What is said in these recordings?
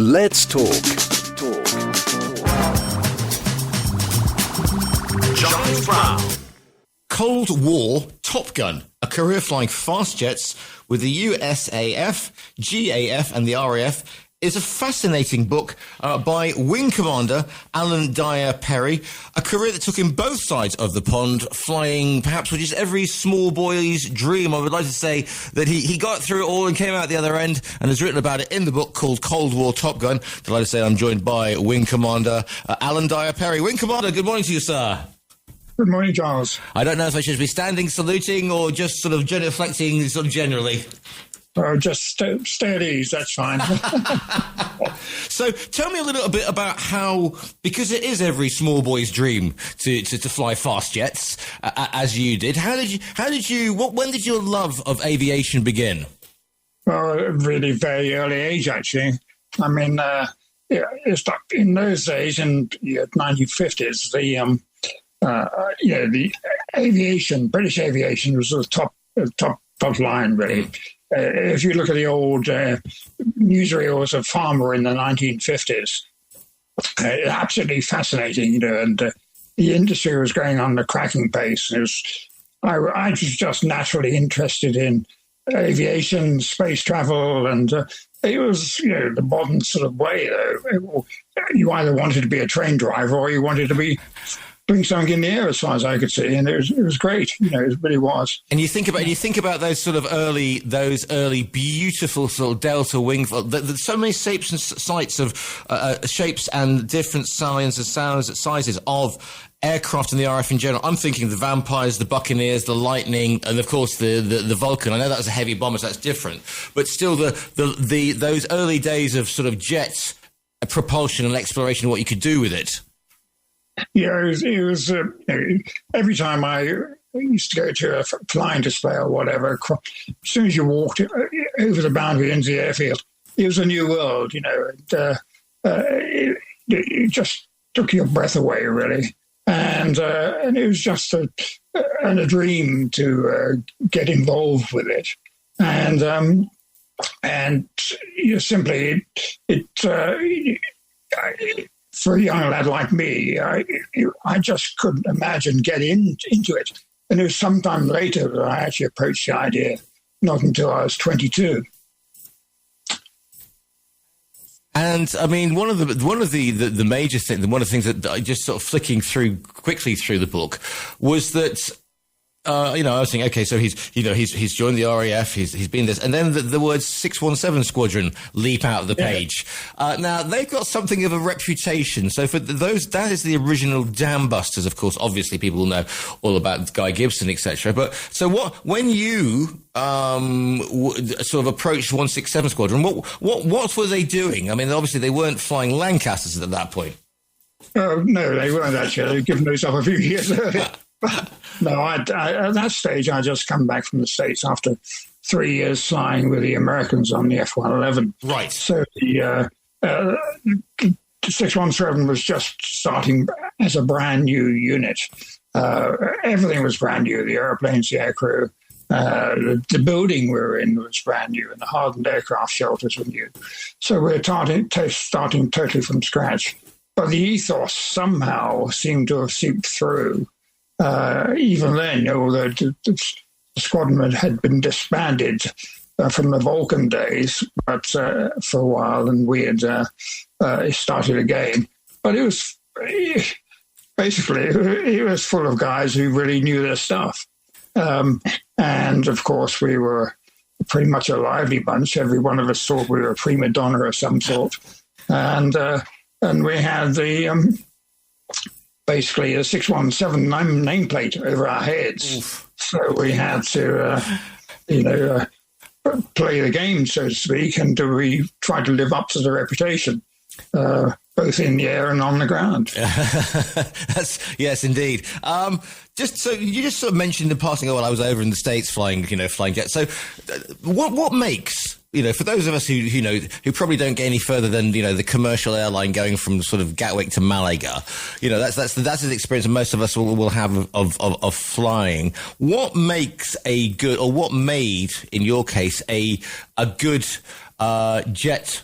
Let's talk. Charles Brown. Cold War Top Gun, a career flying fast jets with the USAF, GAF and the RAF, is a fascinating book by Wing Commander Alan Dyer Perry, a career that took him both sides of the pond, flying perhaps which is every small boy's dream. I would like to say that he got through it all and came out the other end and has written about it in the book called Cold War Top Gun. Delighted to say I'm joined by Wing Commander Alan Dyer Perry. Wing Commander, good morning to you, sir. Good morning, Charles. I don't know if I should be standing, saluting, or just sort of genuflecting sort of generally. Just stay at ease, that's fine. So tell me a little bit about how, because it is every small boy's dream to fly fast jets, as you did. When did your love of aviation begin? Well, really very early age, actually. I mean, it's like in those days, in the 1950s, the aviation, British aviation was the top line, really. If you look at the old newsreels of Farmer in the 1950s, absolutely fascinating, and the industry was going on the cracking pace. I was just naturally interested in aviation, space travel, and it was, the modern sort of way, though. You either wanted to be a train driver or you wanted to be doing something in the air, as far as I could see, and it was great. It really was. And you think about those sort of early beautiful sort of delta wing, so many shapes and sights of shapes and different sizes of aircraft in the RAF in general. I'm thinking the Vampires, the Buccaneers, the Lightning, and of course the Vulcan. I know that was a heavy bomber, so that's different, but still those early days of sort of jet propulsion and exploration, what you could do with it. Yeah, it was every time I used to go to a flying display or whatever, as soon as you walked over the boundary into the airfield, it was a new world, it just took your breath away, really. And it was just a dream to get involved with it. And you simply, for a young lad like me, I just couldn't imagine getting into it. And it was sometime later that I actually approached the idea, not until I was 22. And I mean, one of the major things, one of the things that I just sort of flicking through quickly through the book was that. I was thinking, okay, so he's joined the RAF, he's been this, and then the words 617 Squadron leap out of the page. Now they've got something of a reputation. So for those, that is the original Dam Busters, of course. Obviously, people will know all about Guy Gibson, etc. But so when you sort of approached 167 Squadron, what were they doing? I mean, obviously they weren't flying Lancasters at that point. No, they weren't actually. They'd given themselves a few years earlier. No, at that stage, I just come back from the States after 3 years flying with the Americans on the F-111. Right. So the 617 was just starting as a brand new unit. Everything was brand new. The airplanes, the aircrew, the building we were in was brand new, and the hardened aircraft shelters were new. So we're starting totally from scratch. But the ethos somehow seemed to have seeped through. Even then, although the squadron had been disbanded from the Vulcan days, but for a while, and we had started again. But it was full of guys who really knew their stuff. And of course, we were pretty much a lively bunch. Every one of us thought we were a prima donna of some sort, and we had the. Basically a 617 nameplate over our heads. Oof. So we had to, play the game, so to speak, and we tried to live up to the reputation, both in the air and on the ground. Yes, indeed. You just sort of mentioned in passing, I was over in the States flying jets. So what makes... for those of us who probably don't get any further than, the commercial airline going from sort of Gatwick to Malaga, that's the experience most of us will have of flying. What makes what made, in your case, a good jet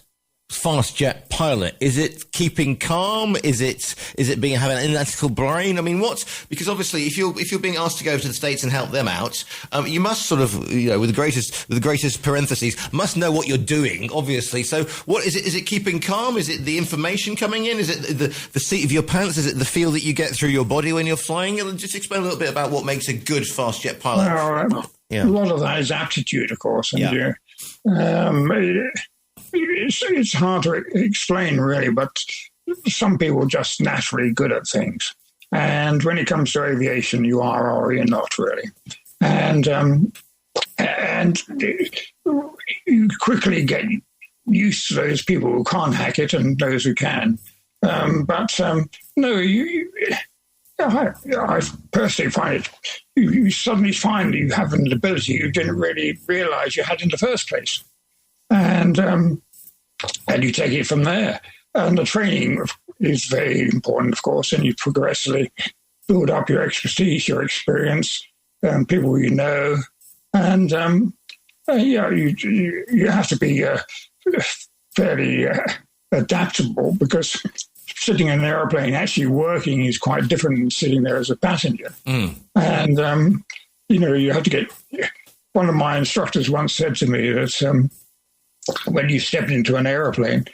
fast jet pilot? Is it keeping calm? Is it having an analytical brain? I mean, because obviously if you're being asked to go to the States and help them out, you must sort of, with the greatest parentheses, must know what you're doing, obviously. So what is it? Is it keeping calm? Is it the information coming in? Is it the seat of your pants? Is it the feel that you get through your body when you're flying? Just explain a little bit about what makes a good fast jet pilot. Well, a lot of that is aptitude, of course, and it's hard to explain, really, but some people are just naturally good at things. And when it comes to aviation, you are or you're not, really. And you quickly get used to those people who can't hack it and those who can. I personally find it, you suddenly find you have an ability you didn't really realize you had in the first place. And you take it from there. And the training is very important, of course, and you progressively build up your expertise, your experience, people you know. And, you have to be fairly adaptable, because sitting in an airplane, actually working, is quite different than sitting there as a passenger. And, you have to get... One of my instructors once said to me that when you step into an airplane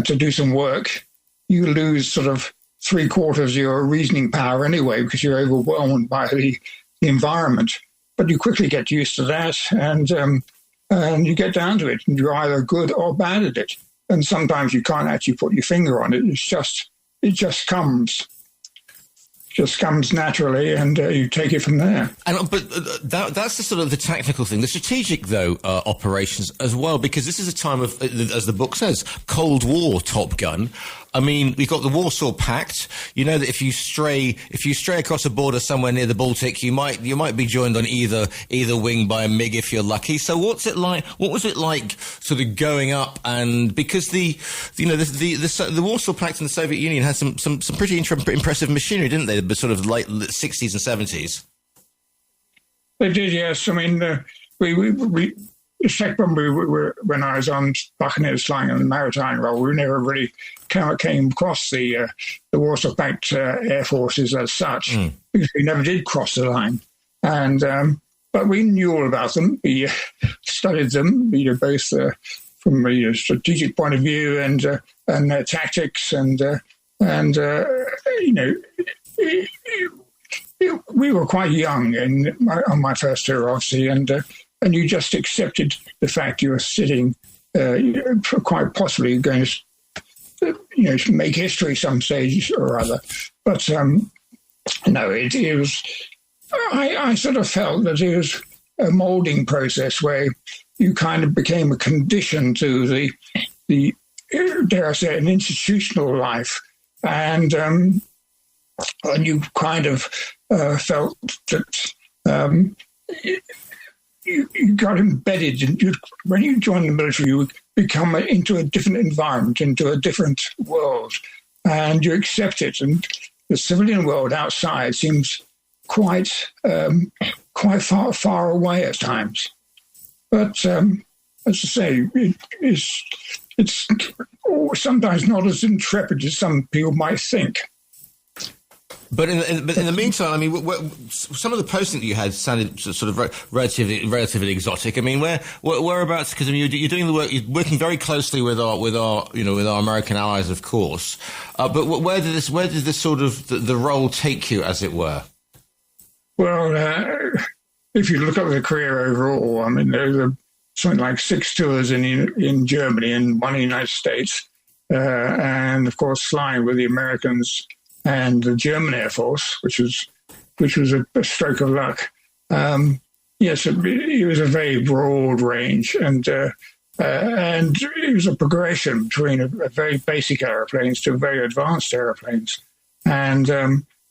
to do some work, you lose sort of 3/4 of your reasoning power anyway, because you're overwhelmed by the environment. But you quickly get used to that, and you get down to it, and you're either good or bad at it. And sometimes you can't actually put your finger on it. It just comes naturally, and you take it from there. But that's the sort of the tactical thing. The strategic, though, operations as well, because this is a time of, as the book says, Cold War Top Gun. I mean, we've got the Warsaw Pact. You know that if you stray across a border somewhere near the Baltic, you might be joined on either wing by a MiG if you're lucky. So what was it like sort of going up? And because the Warsaw Pact and the Soviet Union had some pretty impressive machinery, didn't they? The sort of late 60s and 70s. They did, yes. I mean, when I was on Buccaneers flying in the maritime role, we never really came across the Warsaw Pact air forces as such, because we never did cross the line. And but we knew all about them. We studied them, both from a strategic point of view and their tactics, and we were quite young on my first tour, obviously, and you just accepted the fact you were sitting, quite possibly going to make history some stage or other. But no, it was. I sort of felt that it was a moulding process where you kind of became a condition to the dare I say, an institutional life, and you kind of felt that you got embedded, and when you join the military, you become into a different environment, into a different world, and you accept it. And the civilian world outside seems quite far away at times. But as I say, it's sometimes not as intrepid as some people might think. But in the meantime, I mean, some of the posting that you had sounded sort of relatively exotic. I mean, whereabouts? Because I mean, you're doing the work. You're working very closely with our American allies, of course. But where did this sort of the role take you, as it were? Well, if you look at the career overall, I mean, there's something like 6 tours in Germany and 1 in the United States, and of course flying with the Americans and the German Air Force, which was a stroke of luck. Yes, it was a very broad range, and it was a progression between a very basic airplanes to very advanced airplanes. And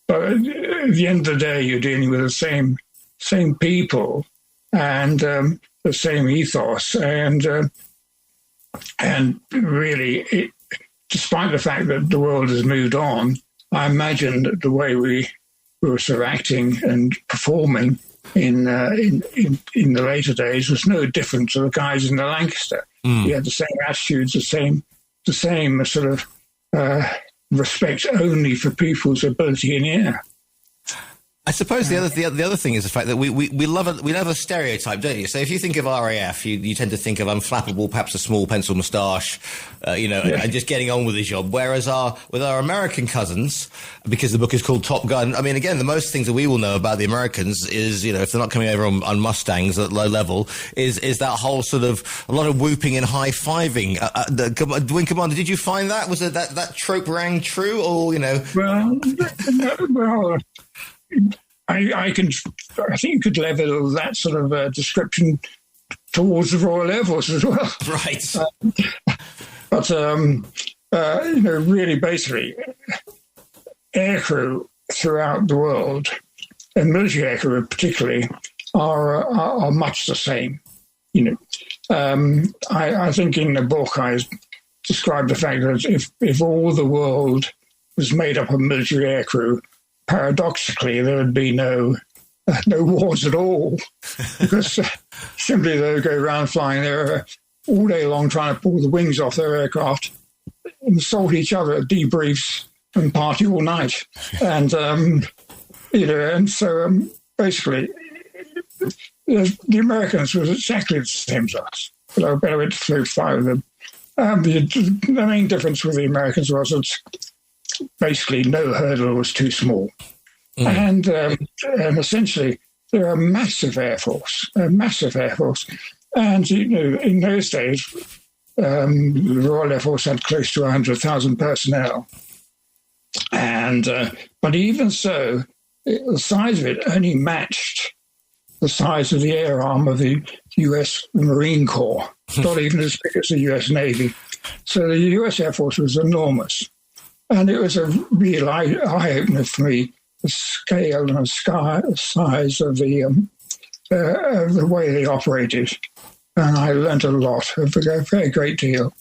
but at the end of the day, you're dealing with the same people and the same ethos, and really, despite the fact that the world has moved on, I imagine that the way we were sort of acting and performing in the later days was no different to the guys in the Lancaster. We had the same attitudes, the the same sort of respect only for people's ability in the air. I suppose the other thing is the fact that we love a stereotype, don't you? So if you think of RAF, you tend to think of unflappable, perhaps a small pencil moustache, and just getting on with the job. Whereas with our American cousins, because the book is called Top Gun, I mean, again, the most things that we will know about the Americans is, if they're not coming over on Mustangs at low level, is that whole sort of a lot of whooping and high fiving. Wing Commander, did you find that? Was it that trope rang true, or Well. I think you could level that sort of description towards the Royal Air Force as well. Right. But really, basically, aircrew throughout the world, and military aircrew particularly, are much the same. I think in the book I described the fact that if all the world was made up of military aircrew, paradoxically, there would be no wars at all, because simply they would go around flying there all day long trying to pull the wings off their aircraft, insult each other at debriefs, and party all night. And, basically, the Americans was exactly the same as us, but I better went through five of them. The main difference with the Americans was that basically no hurdle was too small. And essentially they're a massive air force. And, in those days, the Royal Air Force had close to 100,000 personnel. And but even so, the size of it only matched the size of the air arm of the U.S. Marine Corps, not even as big as the U.S. Navy. So the U.S. Air Force was enormous. And it was a real eye-opener for me, the scale and the size of the way they operated. And I learned a lot, a very great deal,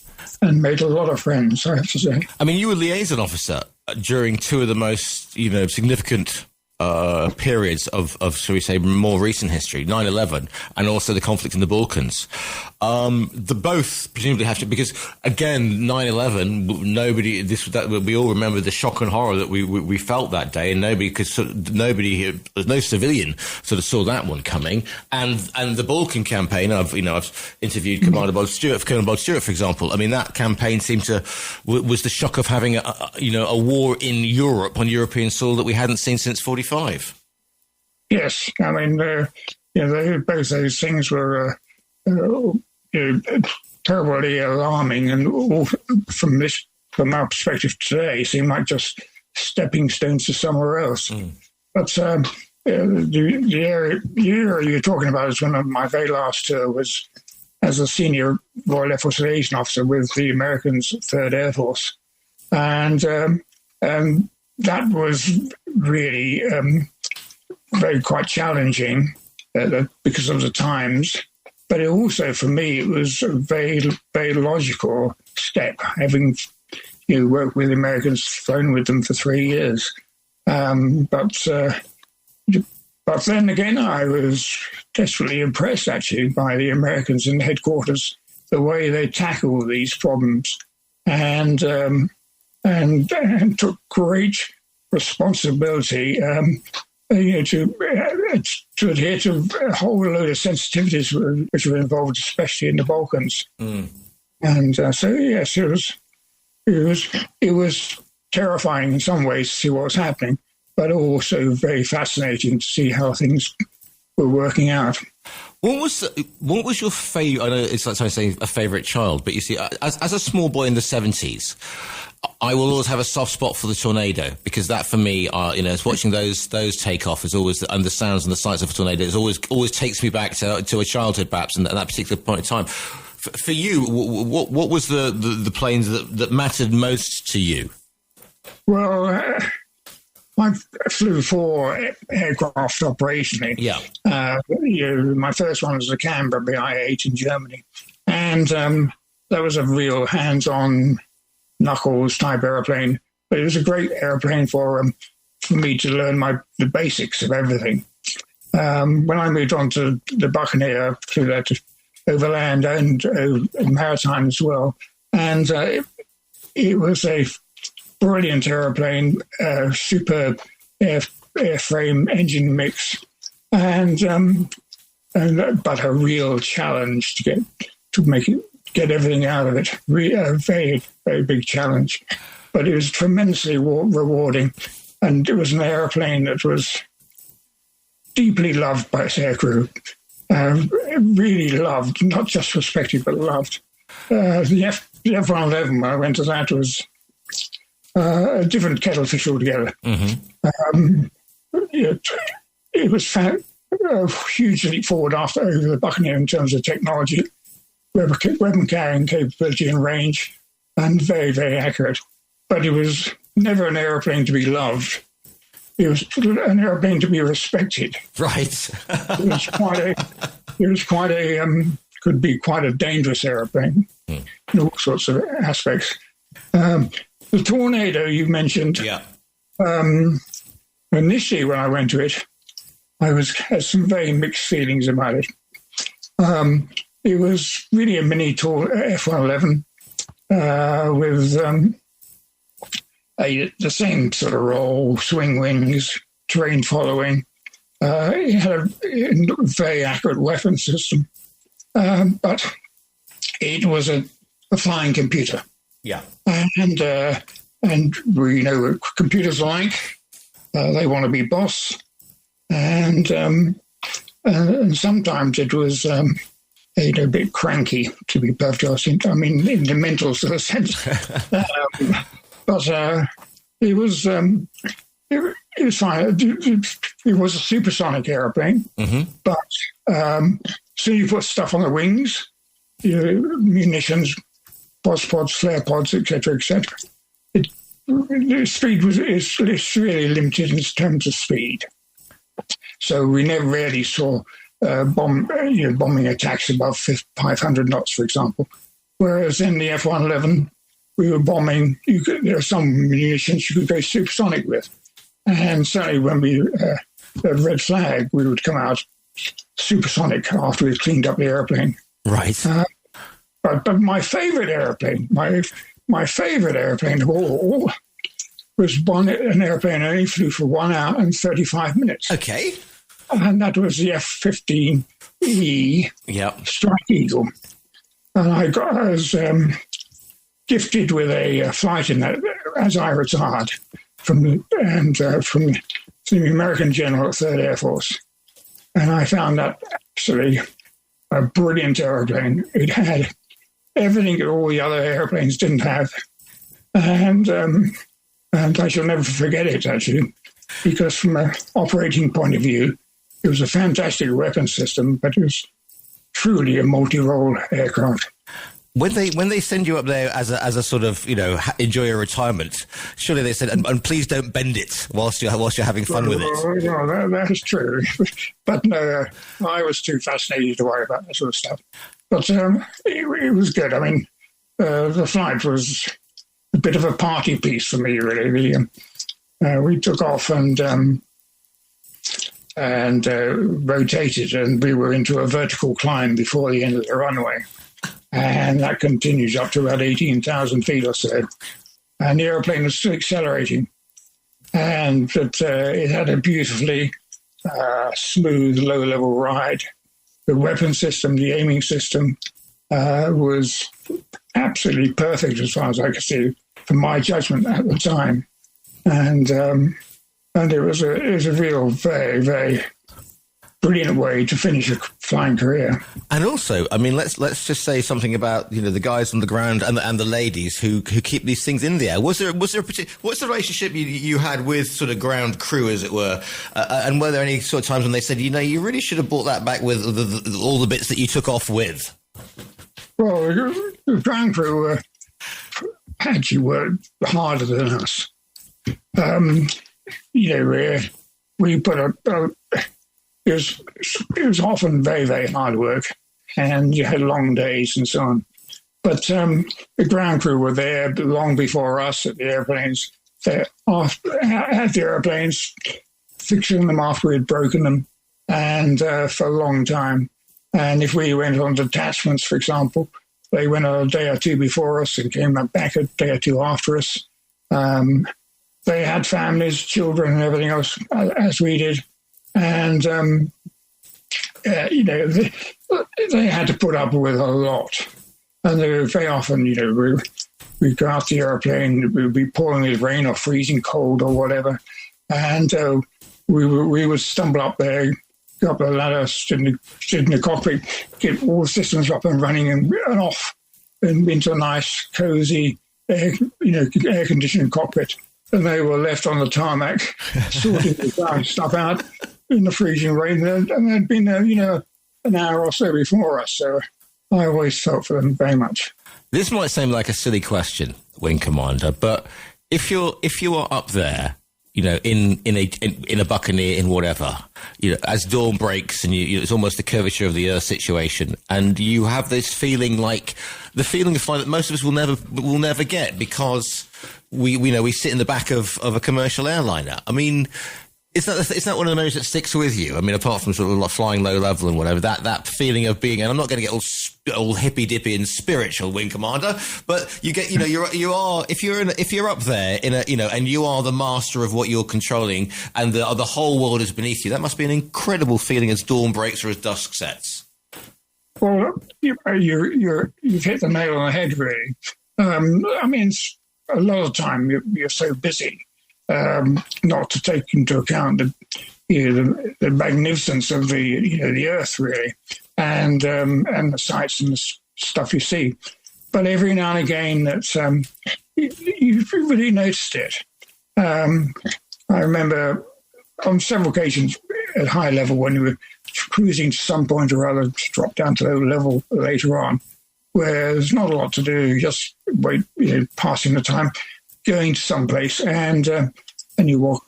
and made a lot of friends, I have to say. I mean, you were liaison officer during two of the most, significant periods of, shall we say, more recent history, 9/11, and also the conflict in the Balkans. The both presumably have to, because again, 9/11, we all remember the shock and horror that we felt that day, and there's no civilian sort of saw that one coming. And the Balkan campaign, I've interviewed Colonel Bob Stewart, for example. I mean, that campaign was the shock of having a war in Europe on European soil that we hadn't seen since 45. Yes, I mean, both those things were terribly alarming, and all, from our perspective today, seem like just stepping stones to somewhere else. But the area you're talking about is one of my very last tour was as a senior Royal Air Force liaison officer with the Americans' 3rd Air Force, and that was really quite challenging because of the times. But it also, for me, it was a very, very logical step, having worked with the Americans, flown with them for 3 years. But then again, I was desperately impressed, actually, by the Americans in the headquarters, the way they tackle these problems, and took great responsibility to adhere to a whole load of sensitivities which were involved, especially in the Balkans. And so, yes, it was terrifying in some ways to see what was happening, but also very fascinating to see how things were working out. What was your favorite? I know it's like saying a favorite child, but you see, as a small boy in the 70s, I will always have a soft spot for the Tornado, because that for me, it's watching those take off is always, and the sounds and the sights of a Tornado is always takes me back to a childhood, perhaps, and at that particular point in time. For you, what was the planes that mattered most to you? Well, I flew 4 aircraft operationally. Yeah. My first one was the Canberra BI-8 in Germany, and that was a real hands-on knuckles type airplane. But it was a great airplane for me to learn the basics of everything. When I moved on to the Buccaneer, flew that overland and maritime as well, and it was a brilliant aeroplane, superb airframe engine mix, but a real challenge to get everything out of it. A very, very big challenge, but it was tremendously rewarding, and it was an airplane that was deeply loved by its aircrew. Really loved, not just respected, but loved. The F-111, when I went to that, was a different kettle of fish altogether. Mm-hmm. It was a huge leap forward over the Buccaneer in terms of technology, weapon carrying capability and range, and very, very accurate. But it was never an airplane to be loved. It was an airplane to be respected. Right. Could be quite a dangerous airplane in all sorts of aspects. The Tornado you mentioned. Yeah. Initially, when I went to it, I had some very mixed feelings about it. It was really a mini F-111 with the same sort of role, swing wings, terrain following. It had a very accurate weapon system, but it was a flying computer. Yeah, and we know what computers are like. They want to be boss, and sometimes it was a bit cranky, to be perfectly honest. I mean, in the mental sort of sense. But it was fine. It was a supersonic airplane, mm-hmm. But so you put stuff on the wings, munitions, boss pods, flare pods, etc., etc. The speed is really limited in terms of speed. So we never really saw bombing attacks above 500 knots, for example. Whereas in the F-111, we were bombing. There are some munitions you could go supersonic with, and certainly when we the red flag, we would come out supersonic after we'd cleaned up the airplane. Right. But my favourite airplane, my favourite airplane of all, was an airplane that only flew for 1 hour and 35 minutes. Okay. And that was the F-15E Strike Eagle. And I was gifted with a flight in that as I retired from the American General at 3rd Air Force. And I found that absolutely a brilliant airplane. It had everything that all the other airplanes didn't have. And I shall never forget it, actually, because from an operating point of view, it was a fantastic weapon system, but it was truly a multi-role aircraft. When they send you up there as a sort of, enjoy your retirement, surely they said, and please don't bend it whilst you're having fun with it. Well, that is true. But no, I was too fascinated to worry about that sort of stuff. But it was good. I mean, the flight was a bit of a party piece for me, really. We took off and rotated, and we were into a vertical climb before the end of the runway. And that continues up to about 18,000 feet or so. And the airplane was still accelerating. And it had a beautifully smooth, low-level ride. The weapon system, the aiming system, was absolutely perfect as far as I could see, from my judgment at the time. And it was a real, very, very brilliant way to finish a flying career. And also, I mean, let's just say something about the guys on the ground and the ladies who keep these things in the air. Was there a particular, what's the relationship you had with sort of ground crew, as it were? And were there any sort of times when they said, you really should have brought that back with all the bits that you took off with? Well, the ground crew actually worked harder than us. We put it was often very, very hard work, and you had long days and so on. But the ground crew were there long before us at the airplanes. They had the airplanes, fixing them after we had broken them, and for a long time. And if we went on detachments, for example, They went a day or two before us and came back a day or two after us. They had families, children, and everything else, as we did. And, they had to put up with a lot. And they were very often, we'd go out the airplane, we'd be pouring with rain or freezing cold or whatever. And we would stumble up there, go up the ladder, sit in the cockpit, get all the systems up and running and off and into a nice, cozy, air-conditioned cockpit. And they were left on the tarmac, sorting the stuff out in the freezing rain. And they'd been there, an hour or so before us. So I always felt for them very much. This might seem like a silly question, Wing Commander, but if you are up there, in a Buccaneer, in whatever, as dawn breaks and it's almost the curvature of the Earth situation, and you have this feeling like the feeling of flying that most of us will never get because we sit in the back of a commercial airliner. I mean, is that one of the memories that sticks with you? I mean, apart from sort of like flying low level and whatever, that feeling of being, and I'm not going to get all hippy dippy and spiritual, Wing Commander, but you get, you are if you're up there and you are the master of what you're controlling, and the whole world is beneath you. That must be an incredible feeling as dawn breaks or as dusk sets. Well, you've hit the nail on the head, really. I mean, a lot of the time you're so busy. Not to take into account the magnificence of the Earth, really, and the sights and the stuff you see. But every now and again, that you've really noticed it. I remember on several occasions at high level when we were cruising to some point or other, to drop down to low level later on, where there's not a lot to do, just wait, passing the time, going to some place, and you look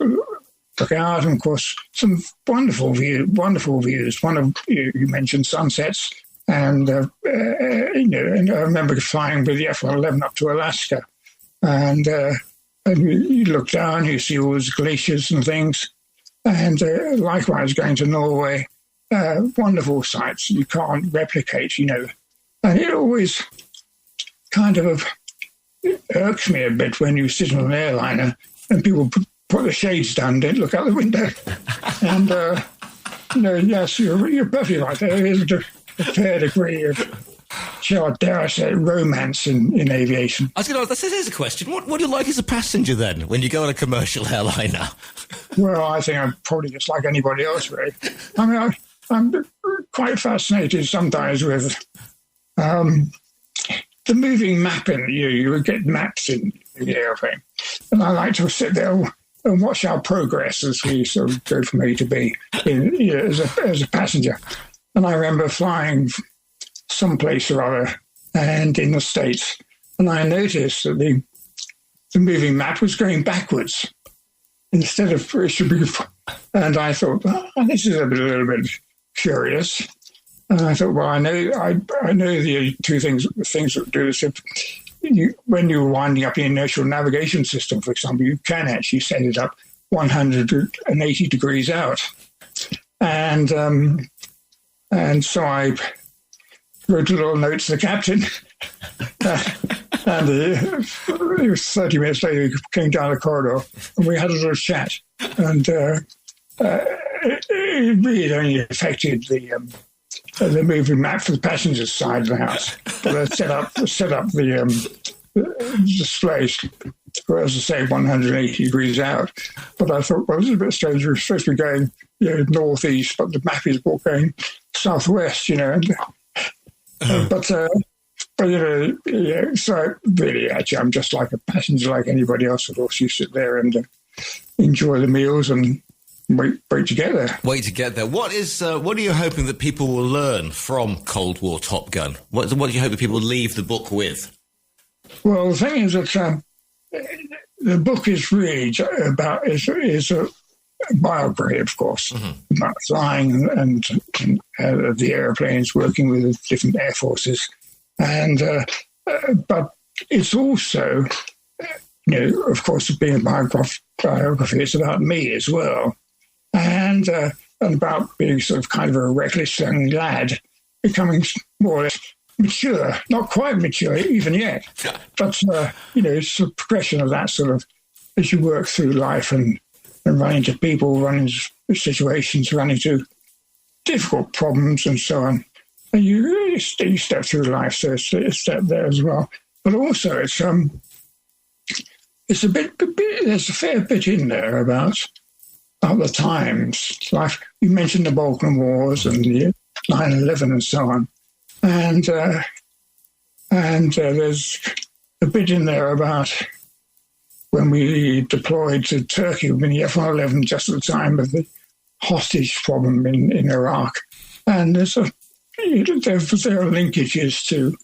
out, and of course some wonderful views. One of you mentioned sunsets, and and I remember flying with the F-111 up to Alaska, and you look down, you see all those glaciers and things, and likewise going to Norway, wonderful sights you can't replicate, and it always kind of irks me a bit when you sit on an airliner and people put the shades down, don't look out the window. And, yes, you're perfectly right. There is a fair degree of, dare I say, romance in aviation. I was going to ask, here's a question. What do you like as a passenger then when you go on a commercial airliner? Well, I think I'm probably just like anybody else, really. I mean, I'm quite fascinated sometimes with the moving mapping. You would get maps in the airplane. And I like to sit there and watch our progress as we sort of go from A to B as a passenger. And I remember flying someplace or other and in the States, and I noticed that the moving map was going backwards instead of it should be. And I thought, this is a little bit curious. And I thought, well, I know the two things that do this. When you're winding up the inertial navigation system, for example, you can actually set it up 180 degrees out. And so I wrote a little note to the captain. And it was 30 minutes later, he came down the corridor, and we had a little chat. And it really only affected the moving map for the passenger side of the house. But I set up the displays, as I say, 180 degrees out. But I thought, well, this is a bit strange. We're supposed to be going northeast, but the map is going southwest, But so really, actually, I'm just like a passenger like anybody else. Of course, you sit there and enjoy the meals and wait to get there. Wait to get there. What are you hoping that people will learn from Cold War Top Gun? What do you hope that people will leave the book with? Well, the thing is that the book is really about is a biography, of course, about flying and the airplanes, working with the different air forces, and but it's also, of course, being a biography, it's about me as well. And about being sort of kind of a reckless young lad, becoming more or less mature, not quite mature even yet, but it's a progression of that sort of as you work through life and run into people, run into situations, run into difficult problems and so on. And you step through life, so it's a step there as well. But also, it's a bit. There's a fair bit in there about the times. Like you mentioned the Balkan Wars and the 9/11 and so on, and there's a bit in there about when we deployed to Turkey in the F-111 just at the time of the hostage problem in Iraq, and there are linkages to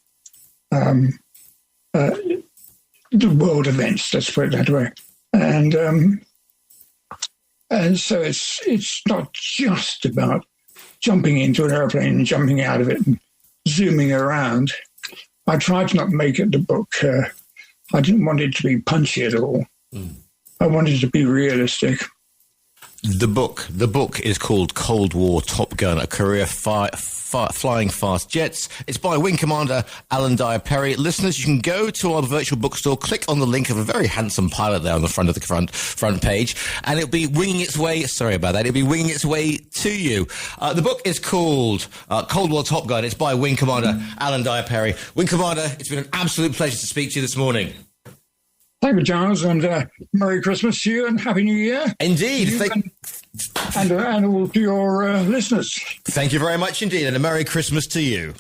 the world events. Let's put it that way, and so it's not just about jumping into an airplane and jumping out of it and zooming around. I tried to not make it the book. I didn't want it to be punchy at all. I wanted it to be realistic. The book is called Cold War Top Gun: A Career Flying Fast Jets. It's by Wing Commander Alan Dyer Perry. Listeners, you can go to our virtual bookstore, click on the link of a very handsome pilot there on the front of the front page, and it'll be winging its way. Sorry about that. It'll be winging its way to you. The book is called Cold War Top Gun. It's by Wing Commander Alan Dyer Perry. Wing Commander, it's been an absolute pleasure to speak to you this morning. Thank you, Giles, and Merry Christmas to you and Happy New Year. Indeed. And all to your listeners. Thank you very much indeed, and a Merry Christmas to you.